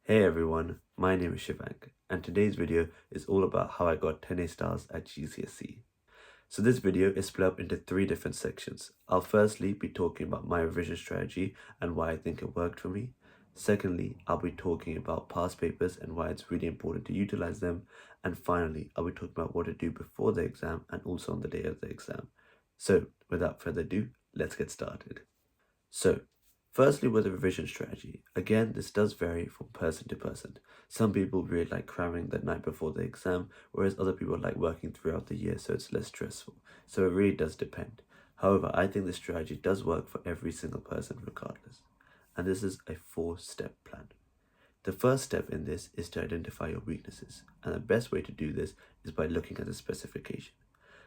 Hey everyone, my name is Shivank, and today's video is all about how I got 10 A stars at GCSE. So this video is split up into 3 different sections. I'll firstly be talking about my revision strategy and why I think it worked for me. Secondly, I'll be talking about past papers and why it's really important to utilize them. And finally, I'll be talking about what to do before the exam and also on the day of the exam. So without further ado, let's get started. So, firstly, with a revision strategy, again, this does vary from person to person. Some people really like cramming the night before the exam, whereas other people like working throughout the year so it's less stressful. So it really does depend. However, I think this strategy does work for every single person regardless. And this is a 4-step plan. The first step in this is to identify your weaknesses, and the best way to do this is by looking at the specification.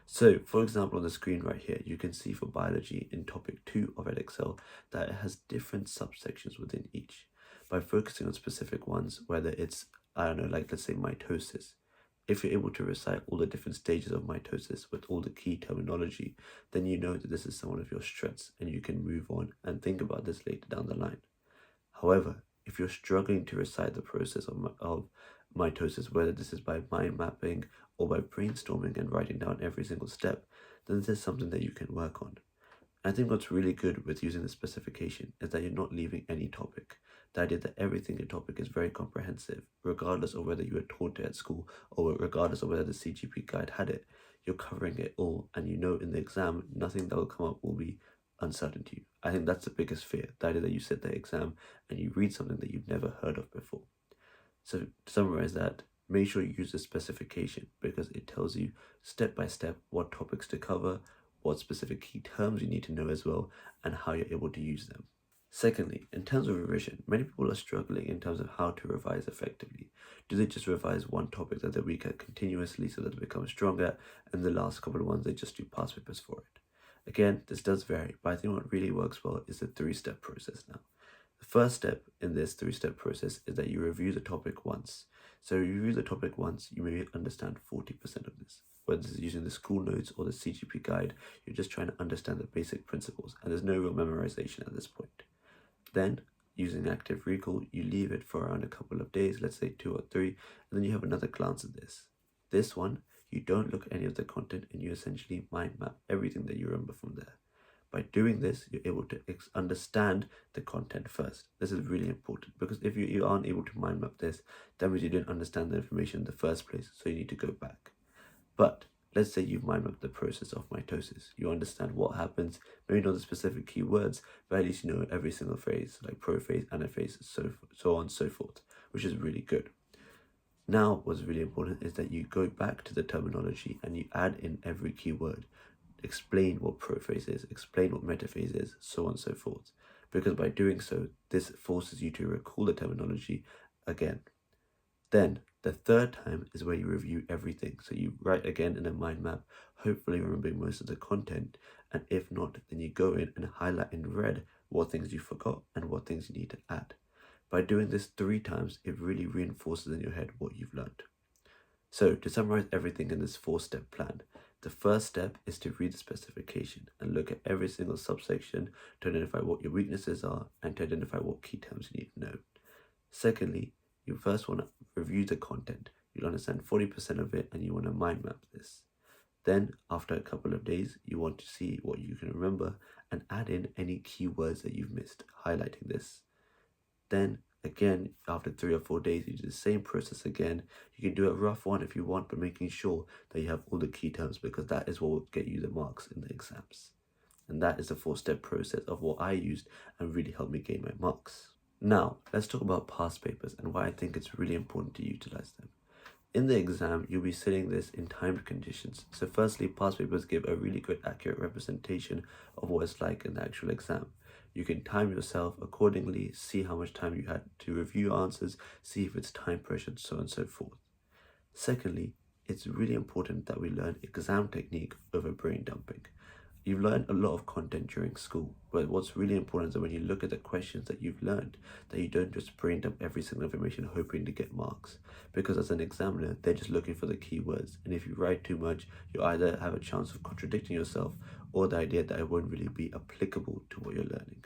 So, for example, on the screen right here, you can see for biology in topic 2 of Edexcel that it has different subsections within each. By focusing on specific ones, whether it's, I don't know, like let's say mitosis, if you're able to recite all the different stages of mitosis with all the key terminology, then you know that this is one of your strengths and you can move on and think about this later down the line. However, if you're struggling to recite the process of mitosis, whether this is by mind mapping or by brainstorming and writing down every single step, then this is something that you can work on. I think what's really good with using the specification is that you're not leaving any topic. The idea that every single topic is very comprehensive, regardless of whether you were taught it at school or regardless of whether the CGP guide had it, you're covering it all, and you know in the exam, nothing that will come up will be uncertain to you. I think that's the biggest fear, the idea that you sit the exam and you read something that you've never heard of before. So to summarize that, make sure you use the specification because it tells you step by step what topics to cover, what specific key terms you need to know as well, and how you're able to use them. Secondly, in terms of revision, many people are struggling in terms of how to revise effectively. Do they just revise one topic that they're weak at continuously so that they become stronger, and the last couple of ones they just do past papers for it? Again, this does vary, but I think what really works well is the 3-step process now. The first step in this 3-step process is that you review the topic once. So you review the topic once, you may understand 40% of this. Whether this is using the school notes or the CGP guide, you're just trying to understand the basic principles, and there's no real memorization at this point. Then, using active recall, you leave it for around a couple of days, let's say 2 or 3, and then you have another glance at this. This one, you don't look at any of the content and you essentially mind map everything that you remember from there. By doing this, you're able to understand the content first. This is really important because if you aren't able to mind map this, that means you didn't understand the information in the first place, so you need to go back. But let's say you've mind mapped the process of mitosis. You understand what happens, maybe not the specific keywords, but at least you know every single phase, like prophase, anaphase, so on and so forth, which is really good. Now, what's really important is that you go back to the terminology and you add in every keyword. Explain what prophase is, explain what metaphase is, so on and so forth. Because by doing so, this forces you to recall the terminology again. Then, the third time is where you review everything. So you write again in a mind map, hopefully remembering most of the content. And if not, then you go in and highlight in red what things you forgot and what things you need to add. By doing this 3 times, it really reinforces in your head what you've learned. So, to summarize everything in this 4-step plan, the first step is to read the specification and look at every single subsection to identify what your weaknesses are and to identify what key terms you need to know. Secondly, you first want to review the content. You'll understand 40% of it and you want to mind map this. Then, after a couple of days, you want to see what you can remember and add in any keywords that you've missed, highlighting this. Then, again, after 3 or 4 days, you do the same process again. You can do a rough one if you want, but making sure that you have all the key terms because that is what will get you the marks in the exams. And that is the 4-step process of what I used and really helped me gain my marks. Now, let's talk about past papers and why I think it's really important to utilize them. In the exam, you'll be sitting this in timed conditions. So firstly, past papers give a really good accurate representation of what it's like in the actual exam. You can time yourself accordingly, see how much time you had to review answers, see if it's time pressured, so on and so forth. Secondly, it's really important that we learn exam technique over brain dumping. You've learned a lot of content during school, but what's really important is that when you look at the questions that you've learned, that you don't just brain dump every single information hoping to get marks. Because as an examiner, they're just looking for the keywords, and if you write too much, you either have a chance of contradicting yourself or the idea that it won't really be applicable to what you're learning.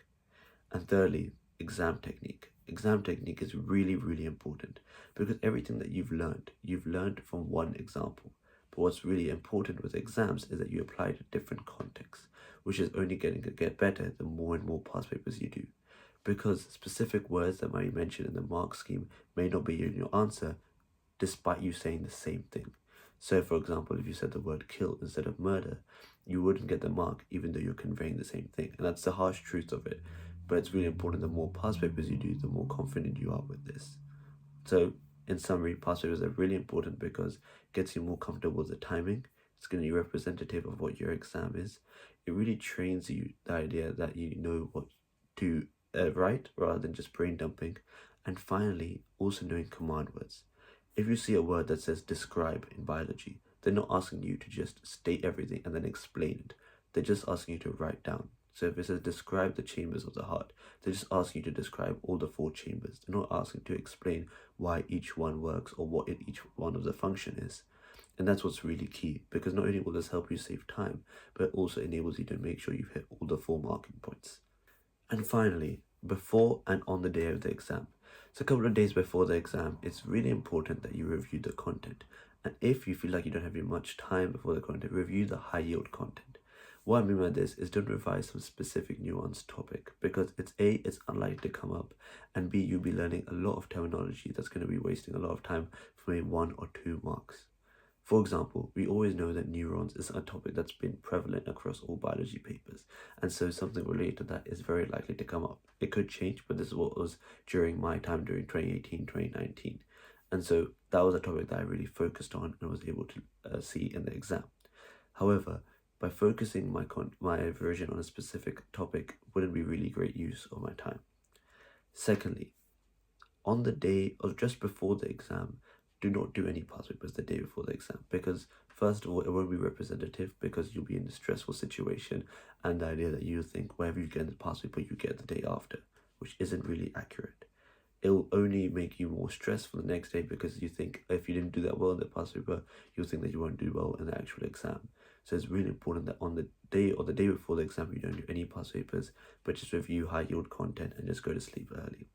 And thirdly, exam technique. exam technique is really, really important because everything that you've learned from one example. But what's really important with exams is that you apply to different contexts, which is only going to get better the more and more past papers you do. Because specific words that might be mentioned in the mark scheme may not be in your answer, despite you saying the same thing. So, for example, if you said the word kill instead of murder, you wouldn't get the mark even though you're conveying the same thing. And that's the harsh truth of it. But it's really important, the more past papers you do, the more confident you are with this. So, in summary, past papers are really important because it gets you more comfortable with the timing. It's going to be representative of what your exam is. It really trains you the idea that you know what to write rather than just brain dumping. And finally, also knowing command words. If you see a word that says describe in biology, they're not asking you to just state everything and then explain it. They're just asking you to write down. So if it says describe the chambers of the heart, they're just asking you to describe all the 4 chambers. They're not asking to explain why each one works or what each one of the function is. And that's what's really key, because not only will this help you save time, but it also enables you to make sure you've hit all the 4 marking points. And finally, before and on the day of the exam. So a couple of days before the exam, it's really important that you review the content. And if you feel like you don't have much time before the content, review the high yield content. What I mean by this is don't revise some specific nuanced topic, because it's unlikely to come up, and B, you'll be learning a lot of terminology that's going to be wasting a lot of time for maybe 1 or 2 marks. For example, we always know that neurons is a topic that's been prevalent across all biology papers, and so something related to that is very likely to come up. It could change, but this is what was during my time during 2018, 2019. And so that was a topic that I really focused on and was able to see in the exam. However, by focusing my version on a specific topic wouldn't be really great use of my time. Secondly, on the day or just before the exam, do not do any past papers the day before the exam, because first of all, it won't be representative because you'll be in a stressful situation, and the idea that you think wherever you get in the past paper, you get the day after, which isn't really accurate. It'll only make you more stressed for the next day, because you think if you didn't do that well in the past paper, you'll think that you won't do well in the actual exam. So it's really important that on the day or the day before the exam, you don't do any past papers, but just review high yield content and just go to sleep early.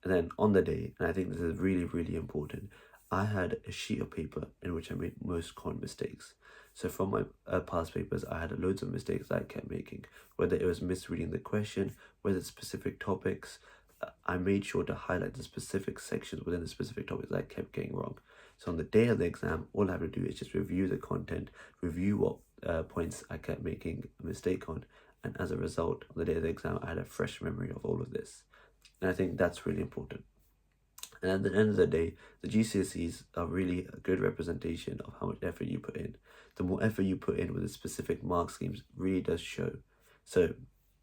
And then on the day, and I think this is really, really important, I had a sheet of paper in which I made most common mistakes. So from my past papers, I had loads of mistakes that I kept making, whether it was misreading the question, whether it's specific topics. I made sure to highlight the specific sections within the specific topics that I kept getting wrong. So on the day of the exam, all I have to do is just review the content, review what points I kept making a mistake on, and as a result, on the day of the exam, I had a fresh memory of all of this. And I think that's really important. And at the end of the day, the GCSEs are really a good representation of how much effort you put in. The more effort you put in with the specific mark schemes really does show. So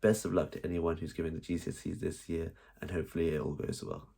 best of luck to anyone who's giving the GCSEs this year, and hopefully it all goes well.